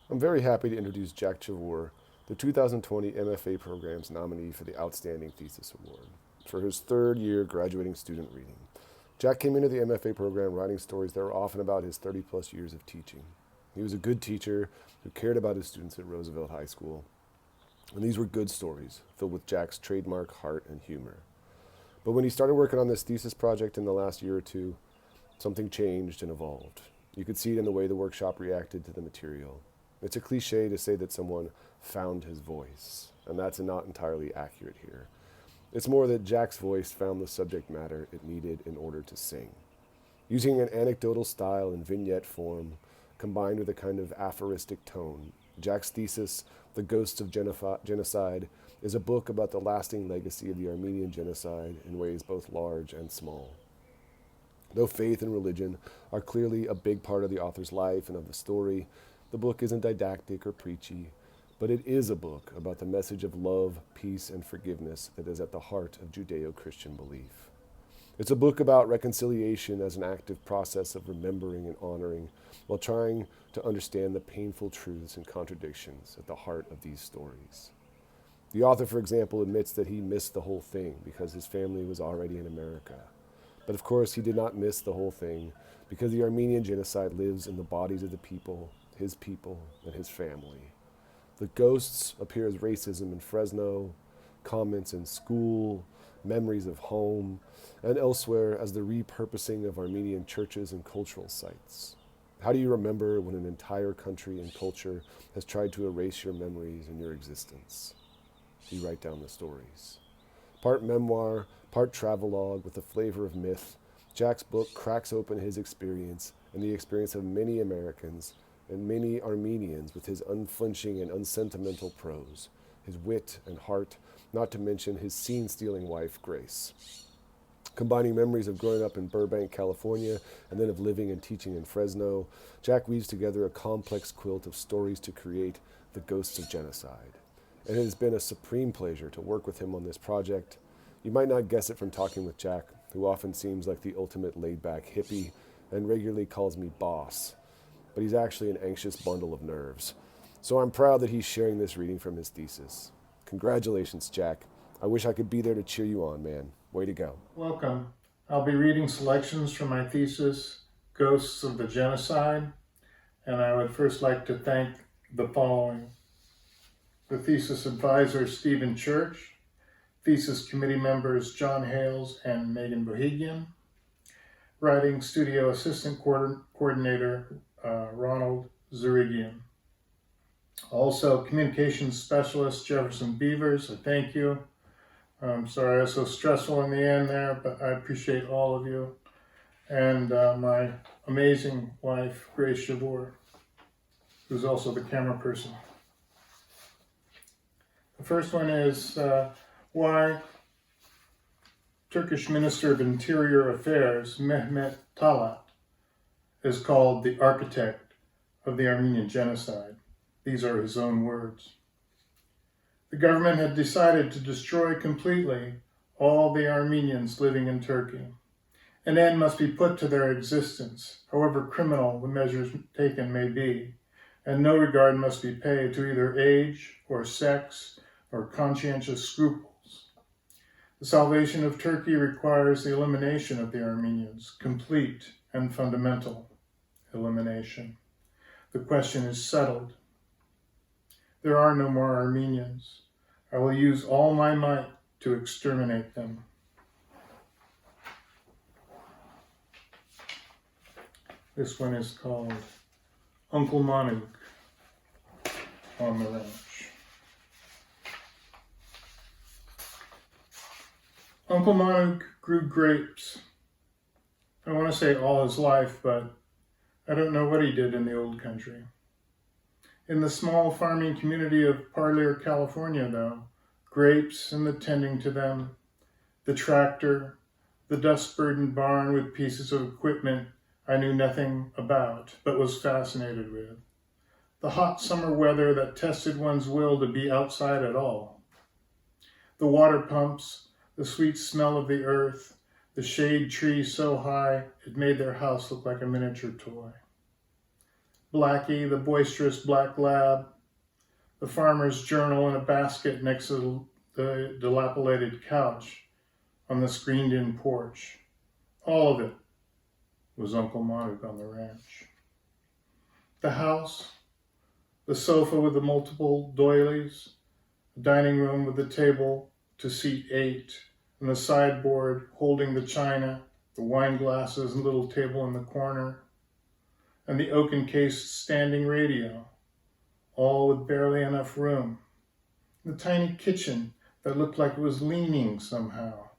I'm very happy to introduce Jack Chavoor, the 2020 MFA program's nominee for the Outstanding Thesis Award, for his third year graduating student reading. Jack came into the MFA program writing stories that were often about his 30-plus years of teaching. He was a good teacher who cared about his students at Roosevelt High School, and these were good stories, filled with Jack's trademark heart and humor. But when he started working on this thesis project in the last year or two, something changed and evolved. You could see it in the way the workshop reacted to the material. It's a cliche to say that someone found his voice, and that's not entirely accurate here. It's more that Jack's voice found the subject matter it needed in order to sing. Using an anecdotal style and vignette form, combined with a kind of aphoristic tone, Jack's thesis, The Ghosts of Genocide, is a book about the lasting legacy of the Armenian genocide in ways both large and small. Though faith and religion are clearly a big part of the author's life and of the story, the book isn't didactic or preachy, but it is a book about the message of love, peace, and forgiveness that is at the heart of Judeo-Christian belief. It's a book about reconciliation as an active process of remembering and honoring while trying to understand the painful truths and contradictions at the heart of these stories. The author, for example, admits that he missed the whole thing because his family was already in America. But of course, he did not miss the whole thing because the Armenian genocide lives in the bodies of the people, and his family. The ghosts appear as racism in Fresno, comments in school, memories of home, and elsewhere as the repurposing of Armenian churches and cultural sites. How do you remember when an entire country and culture has tried to erase your memories and your existence? You write down the stories. Part memoir, part travelogue with a flavor of myth, Jack's book cracks open his experience and the experience of many Americans and many Armenians with his unflinching and unsentimental prose, his wit and heart, not to mention his scene-stealing wife, Grace. Combining memories of growing up in Burbank, California, and then of living and teaching in Fresno, Jack weaves together a complex quilt of stories to create The Ghosts of Genocide. And it has been a supreme pleasure to work with him on this project. You might not guess it from talking with Jack, who often seems like the ultimate laid-back hippie and regularly calls me boss, but he's actually an anxious bundle of nerves. So I'm proud that he's sharing this reading from his thesis. Congratulations, Jack. I wish I could be there to cheer you on, man. Way to go. Welcome. I'll be reading selections from my thesis, Ghosts of the Genocide, and I would first like to thank the following. The thesis advisor, Stephen Church, thesis committee members, John Hales and Megan Bohegian, writing studio assistant coordinator, Ronald Zerigian. Also, communications specialist, Jefferson Beavers, I thank you. I'm sorry I was so stressful in the end there, but I appreciate all of you. And my amazing wife, Grace Chavoor, who's also the camera person. The first one is why Turkish Minister of Interior Affairs, Mehmet Talat, is called the architect of the Armenian genocide. These are his own words. The government had decided to destroy completely all the Armenians living in Turkey. An end must be put to their existence, however criminal the measures taken may be, and no regard must be paid to either age or sex or conscientious scruples. The salvation of Turkey requires the elimination of the Armenians, complete and fundamental elimination. The question is settled. There are no more Armenians. I will use all my might to exterminate them. This one is called Uncle Manuk on the Ranch. Uncle Manuk grew grapes. I want to say all his life, but I don't know what he did in the old country. In the small farming community of Parlier, California, though, grapes and the tending to them, the tractor, the dust-burdened barn with pieces of equipment I knew nothing about, but was fascinated with, the hot summer weather that tested one's will to be outside at all, the water pumps, the sweet smell of the earth, the shade tree so high it made their house look like a miniature toy. Blackie, the boisterous black lab, the farmer's journal in a basket next to the dilapidated couch on the screened-in porch. All of it was Uncle Monty on the ranch. The house, the sofa with the multiple doilies, the dining room with the table to seat 8, and the sideboard holding the china, the wine glasses and little table in the corner, and the oak-encased standing radio, all with barely enough room. The tiny kitchen that looked like it was leaning somehow.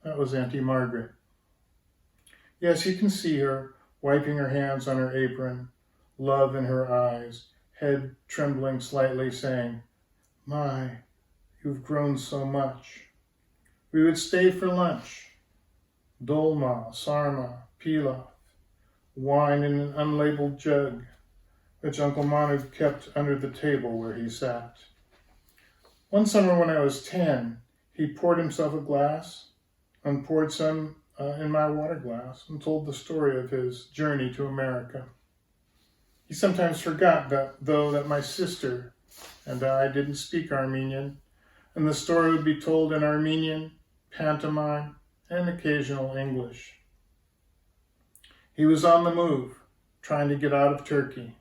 That was Auntie Margaret. Yes, you can see her, wiping her hands on her apron, love in her eyes, head trembling slightly, saying, "My, you've grown so much." We would stay for lunch. Dolma, sarma, pilaf, wine in an unlabeled jug, which Uncle Manu kept under the table where he sat. One summer when I was 10, he poured himself a glass and poured some in my water glass and told the story of his journey to America. He sometimes forgot that my sister and I didn't speak Armenian, and the story would be told in Armenian, pantomime, and occasional English. He was on the move, trying to get out of Turkey,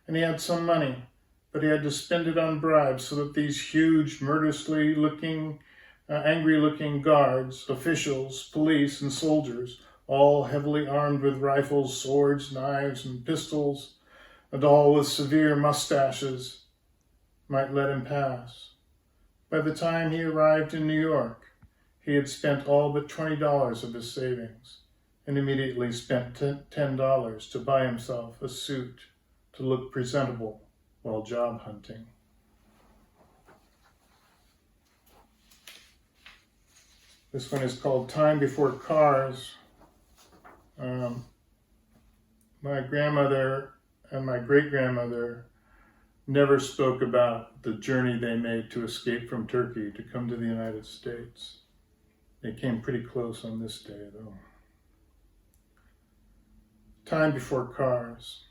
and he had some money, but he had to spend it on bribes so that these huge, murderously looking, angry-looking guards, officials, police, and soldiers, all heavily armed with rifles, swords, knives, and pistols, and all with severe mustaches, might let him pass. By the time he arrived in New York, he had spent all but $20 of his savings, and immediately spent $10 to buy himself a suit to look presentable while job hunting. This one is called Time Before Cars. My grandmother and my great-grandmother never spoke about the journey they made to escape from Turkey to come to the United States. They came pretty close on this day, though. Time before cars.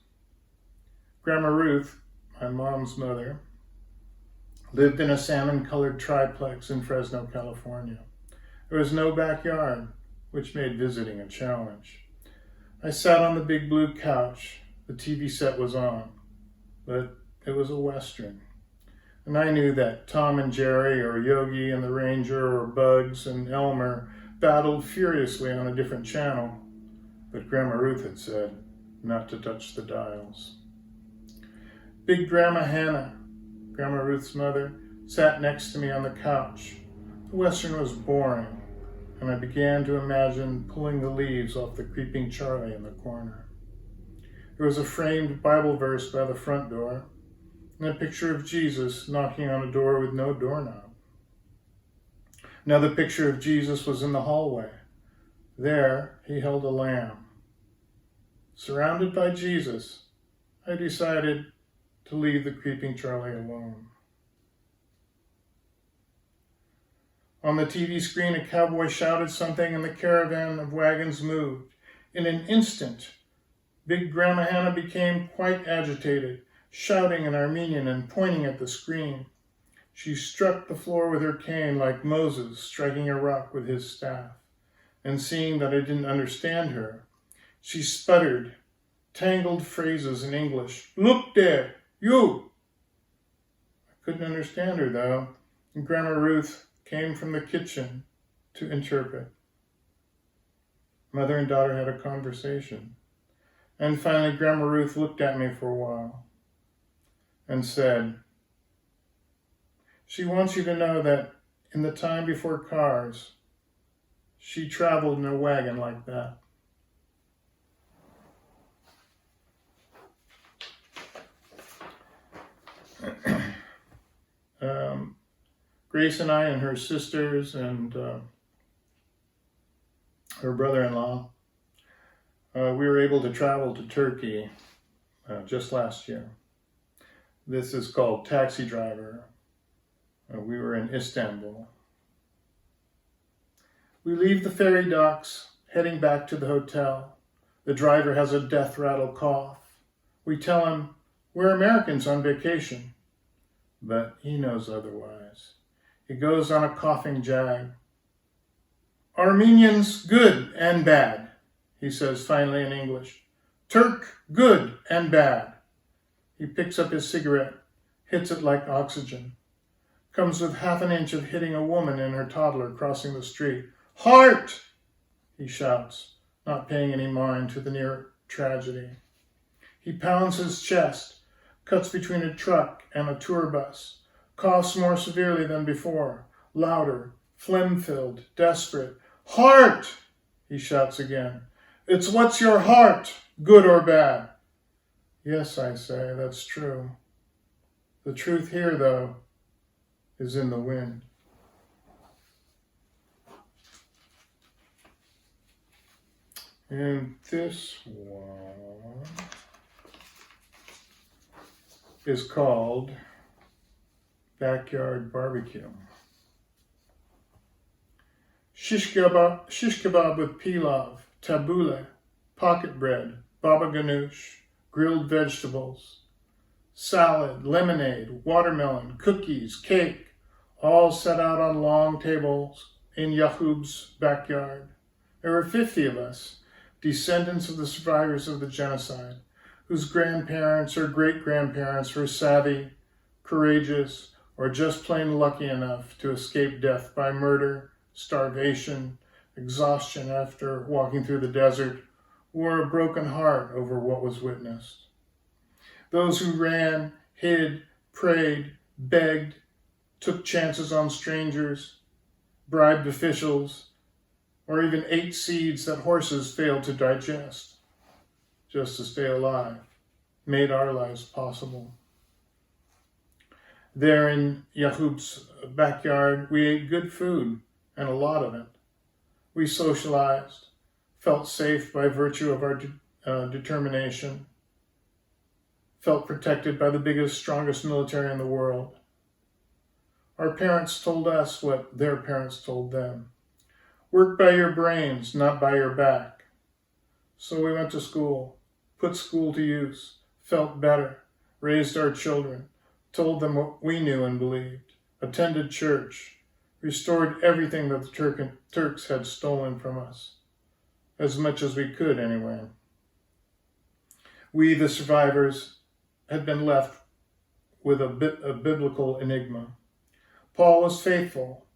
Grandma Ruth, my mom's mother, lived in a salmon-colored triplex in Fresno, California. There was no backyard, which made visiting a challenge. I sat on the big blue couch. The TV set was on, but it was a Western. And I knew that Tom and Jerry, or Yogi and the Ranger, or Bugs and Elmer battled furiously on a different channel, but Grandma Ruth had said not to touch the dials. Big Grandma Hannah, Grandma Ruth's mother, sat next to me on the couch. The Western was boring, and I began to imagine pulling the leaves off the creeping Charlie in the corner. There was a framed Bible verse by the front door, and a picture of Jesus knocking on a door with no doorknob. Another picture of Jesus was in the hallway. There, he held a lamb. Surrounded by Jesus, I decided to leave the creeping Charlie alone. On the TV screen, a cowboy shouted something, and the caravan of wagons moved. In an instant, Big Grandma Hannah became quite agitated, shouting in Armenian and pointing at the screen. She struck the floor with her cane like Moses striking a rock with his staff. And seeing that I didn't understand her, she sputtered tangled phrases in English. "Look there, you!" I couldn't understand her, though, and Grandma Ruth came from the kitchen to interpret. Mother and daughter had a conversation. And finally, Grandma Ruth looked at me for a while and said, she wants you to know that in the time before cars, she traveled in a wagon like that. Grace and I and her sisters and her brother-in-law, we were able to travel to Turkey just last year. This is called Taxi Driver. We were in Istanbul. We leave the ferry docks, heading back to the hotel. The driver has a death rattle cough. We tell him we're Americans on vacation, but he knows otherwise. He goes on a coughing jag. Armenians, good and bad, he says finally in English. Turk, good and bad. He picks up his cigarette, hits it like oxygen. Comes with half an inch of hitting a woman and her toddler crossing the street. Heart, he shouts, not paying any mind to the near tragedy. He pounds his chest, cuts between a truck and a tour bus, coughs more severely than before, louder, phlegm-filled, desperate. Heart, he shouts again. It's what's your heart, good or bad? Yes, I say, that's true. The truth here, though, is in the wind. And this one is called Backyard Barbecue. Shish kebab with pilaf, tabbouleh, pocket bread, baba ganoush, grilled vegetables, salad, lemonade, watermelon, cookies, cake, all set out on long tables in Yahub's backyard. There were 50 of us, descendants of the survivors of the genocide, whose grandparents or great-grandparents were savvy, courageous, or just plain lucky enough to escape death by murder, starvation, exhaustion after walking through the desert, or a broken heart over what was witnessed. Those who ran, hid, prayed, begged, took chances on strangers, bribed officials, or even ate seeds that horses failed to digest, just to stay alive, made our lives possible. There in Yahub's backyard, we ate good food, and a lot of it. We socialized, felt safe by virtue of our determination, felt protected by the biggest, strongest military in the world. Our parents told us what their parents told them. Work by your brains, not by your back. So we went to school, put school to use, felt better, raised our children, told them what we knew and believed, attended church, restored everything that the Turks had stolen from us, as much as we could anyway. We, the survivors, had been left with a biblical enigma. Paul was faithful,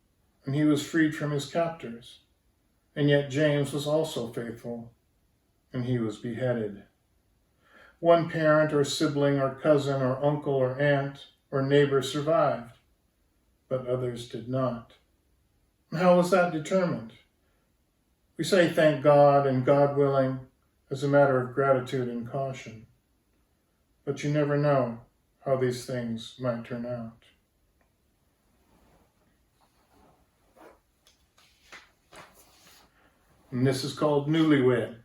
and he was freed from his captors. And yet James was also faithful, and he was beheaded. One parent or sibling or cousin or uncle or aunt or neighbor survived, but others did not. And how was that determined? We say thank God and God willing as a matter of gratitude and caution. But you never know how these things might turn out. And this is called Newlywed.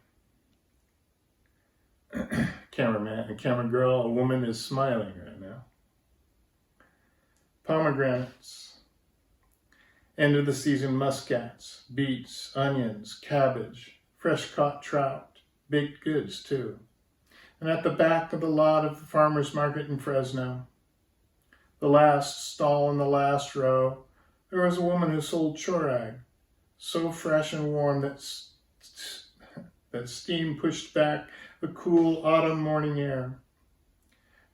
Cameraman and camera girl, a woman is smiling right now. Pomegranates. End of the season muscats, beets, onions, cabbage, fresh caught trout, baked goods too. And at the back of the lot of the farmer's market in Fresno, the last stall in the last row, there was a woman who sold chorag, so fresh and warm that steam pushed back the cool autumn morning air.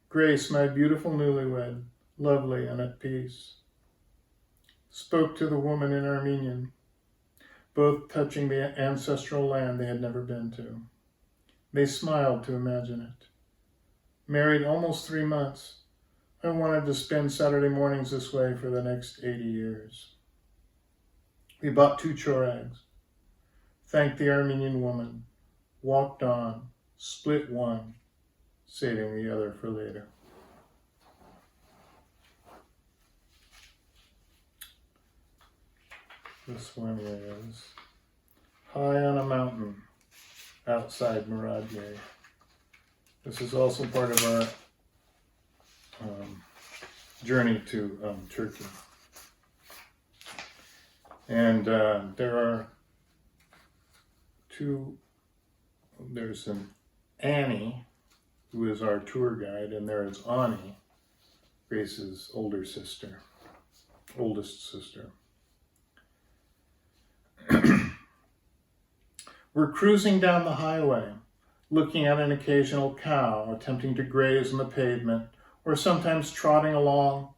Grace, my beautiful newlywed, lovely and at peace, spoke to the woman in Armenian, both touching the ancestral land they had never been to. They smiled to imagine it. Married almost 3 months, I wanted to spend Saturday mornings this way for the next 80 years. We bought 2 chorags, thanked the Armenian woman, walked on, split one, saving the other for later. This one is High on a Mountain Outside Moradye. This is also part of our journey to Turkey. And there are 2, there's an Annie who is our tour guide, and there is Ani, Grace's oldest sister. We're cruising down the highway, looking at an occasional cow attempting to graze on the pavement, or sometimes trotting along,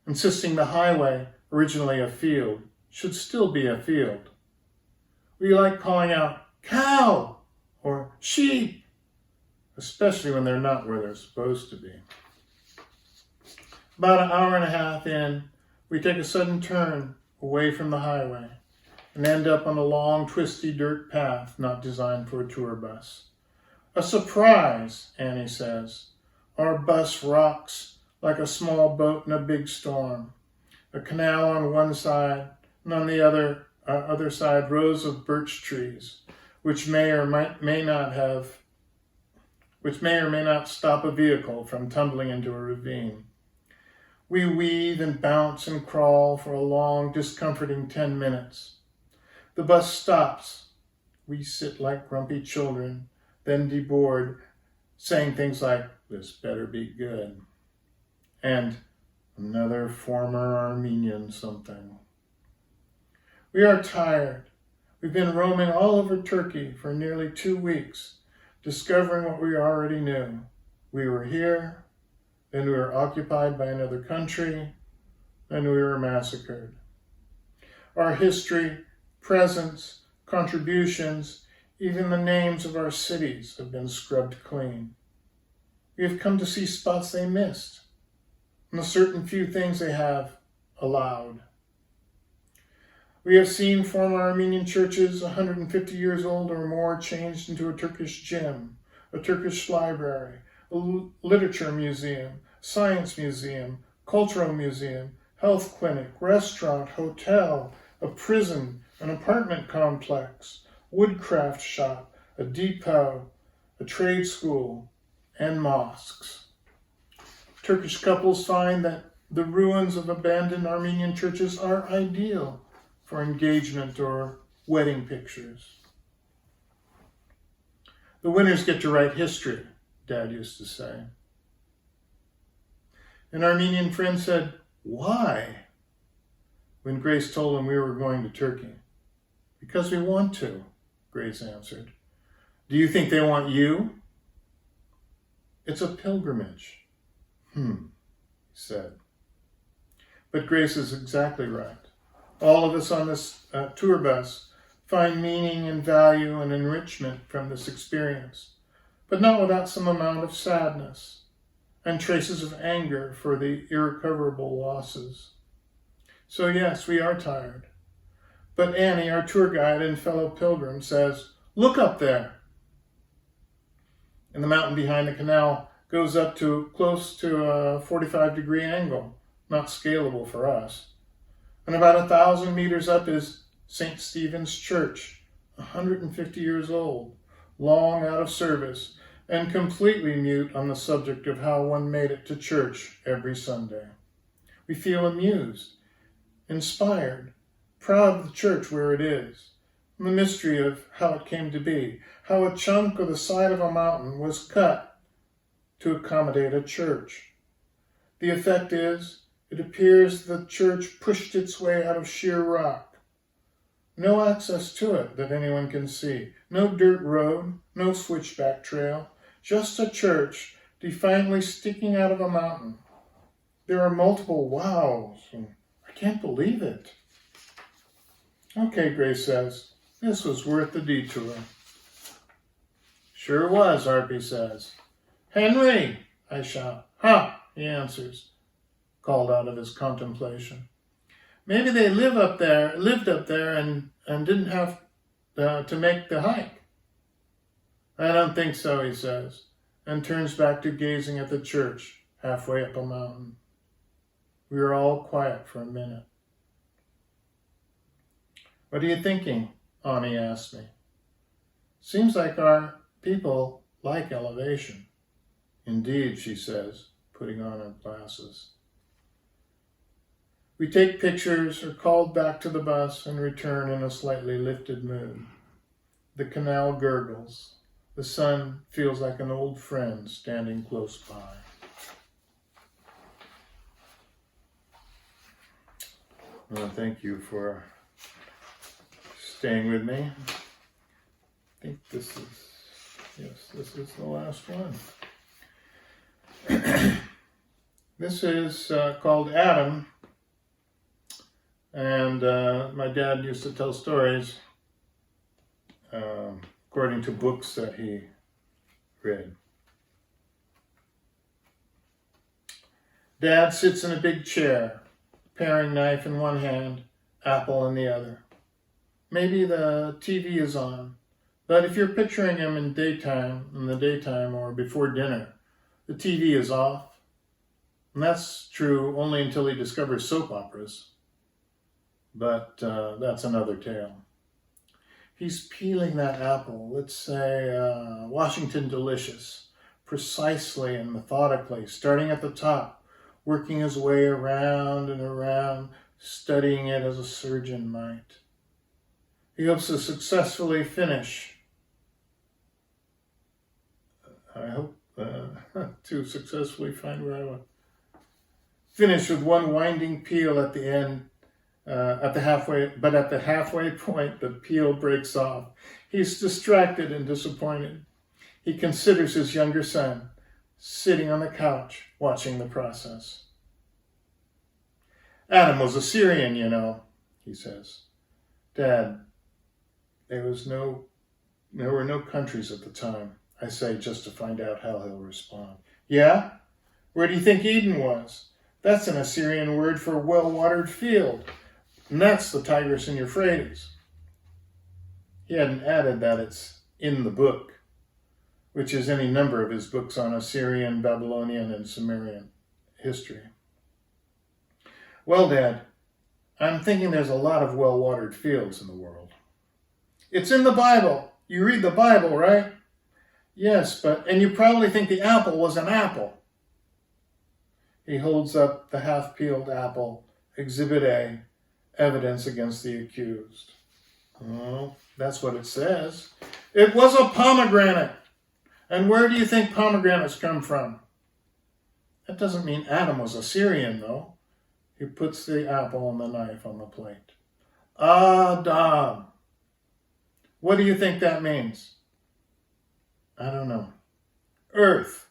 insisting the highway, originally a field, should still be a field. We like calling out, "Cow!" or "Sheep," especially when they're not where they're supposed to be. About an hour and a half in, we take a sudden turn away from the highway and end up on a long, twisty dirt path not designed for a tour bus. "A surprise," Annie says. Our bus rocks like a small boat in a big storm. A canal on one side, and on the other side rows of birch trees, which may or may not stop a vehicle from tumbling into a ravine. We weave and bounce and crawl for a long, discomforting 10 minutes. The bus stops. We sit like grumpy children, then deboard, saying things like, "This better be good," and "Another former Armenian something." We are tired. We've been roaming all over Turkey for nearly 2 weeks, discovering what we already knew. We were here, then we were occupied by another country, then we were massacred. Our history, presence, contributions, even the names of our cities have been scrubbed clean. We have come to see spots they missed, and the certain few things they have allowed. We have seen former Armenian churches 150 years old or more changed into a Turkish gym, a Turkish library, a literature museum, science museum, cultural museum, health clinic, restaurant, hotel, a prison, an apartment complex, woodcraft shop, a depot, a trade school, and mosques. Turkish couples find that the ruins of abandoned Armenian churches are ideal for engagement or wedding pictures. The winners get to write history, Dad used to say. An Armenian friend said, "Why?" when Grace told him we were going to Turkey. "Because we want to," Grace answered. "Do you think they want you?" "It's a pilgrimage." He said. But Grace is exactly right. All of us on this tour bus find meaning and value and enrichment from this experience, but not without some amount of sadness and traces of anger for the irrecoverable losses. So yes, we are tired. But Annie, our tour guide and fellow pilgrim, says, "Look up there." And the mountain behind the canal goes up to close to a 45-degree angle, not scalable for us. And about 1,000 meters up is St. Stephen's Church, 150 years old, long out of service, and completely mute on the subject of how one made it to church every Sunday. We feel amused, inspired, proud of the church where it is, and the mystery of how it came to be, how a chunk of the side of a mountain was cut to accommodate a church. The effect is, it appears the church pushed its way out of sheer rock. No access to it that anyone can see, no dirt road, no switchback trail, just a church defiantly sticking out of a mountain. There are multiple wows, and I can't believe it. "Okay," Grace says, "this was worth the detour." "Sure was," Arpy says. "Henry," I shout. "Ha," he answers, called out of his contemplation. "Maybe they lived up there and didn't have to make the hike." "I don't think so," he says, and turns back to gazing at the church halfway up a mountain. We are all quiet for a minute. "What are you thinking?" Ani asked me. "Seems like our people like elevation." "Indeed," she says, putting on her glasses. We take pictures, are called back to the bus, and return in a slightly lifted mood. The canal gurgles. The sun feels like an old friend standing close by. Well, thank you for staying with me. I think this is the last one. This is called Adam, and my dad used to tell stories according to books that he read. Dad sits in a big chair, paring knife in one hand, apple in the other. Maybe the TV is on, but if you're picturing him in the daytime or before dinner, the TV is off. And that's true only until he discovers soap operas. But that's another tale. He's peeling that apple, let's say Washington Delicious, precisely and methodically, starting at the top, working his way around and around, studying it as a surgeon might. He hopes to successfully finish. I hope to successfully find where I want. Finish with one winding peel at the end, at the halfway point, the peel breaks off. He's distracted and disappointed. He considers his younger son sitting on the couch watching the process. Adam was a Syrian, you know, he says. Dad, there were no countries at the time, I say, just to find out how he'll respond. Yeah? Where do you think Eden was? That's an Assyrian word for well-watered field. And that's the Tigris and Euphrates. He hadn't added that it's in the book, which is any number of his books on Assyrian, Babylonian, and Sumerian history. Well, Dad, I'm thinking there's a lot of well-watered fields in the world. It's in the Bible. You read the Bible, right? Yes, and you probably think the apple was an apple. He holds up the half-peeled apple, Exhibit A, evidence against the accused. Oh, that's what it says. It was a pomegranate. And where do you think pomegranates come from? That doesn't mean Adam was a Syrian, though. He puts the apple and the knife on the plate. Adam. What do you think that means? I don't know. Earth.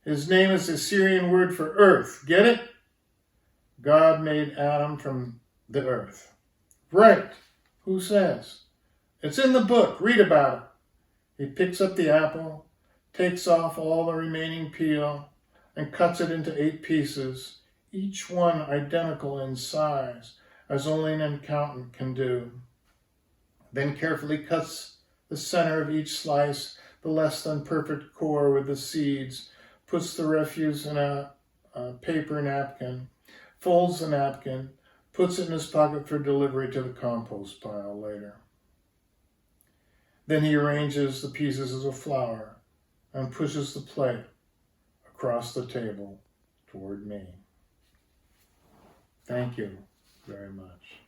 His name is the Syrian word for earth. Get it? God made Adam from the earth. Right. Who says? It's in the book. Read about it. He picks up the apple, takes off all the remaining peel, and cuts it into 8 pieces, each one identical in size, as only an accountant can do. Then carefully cuts the center of each slice, the less than perfect core with the seeds, puts the refuse in a paper napkin, folds the napkin, puts it in his pocket for delivery to the compost pile later. Then he arranges the pieces as a flower and pushes the plate across the table toward me. Thank you very much.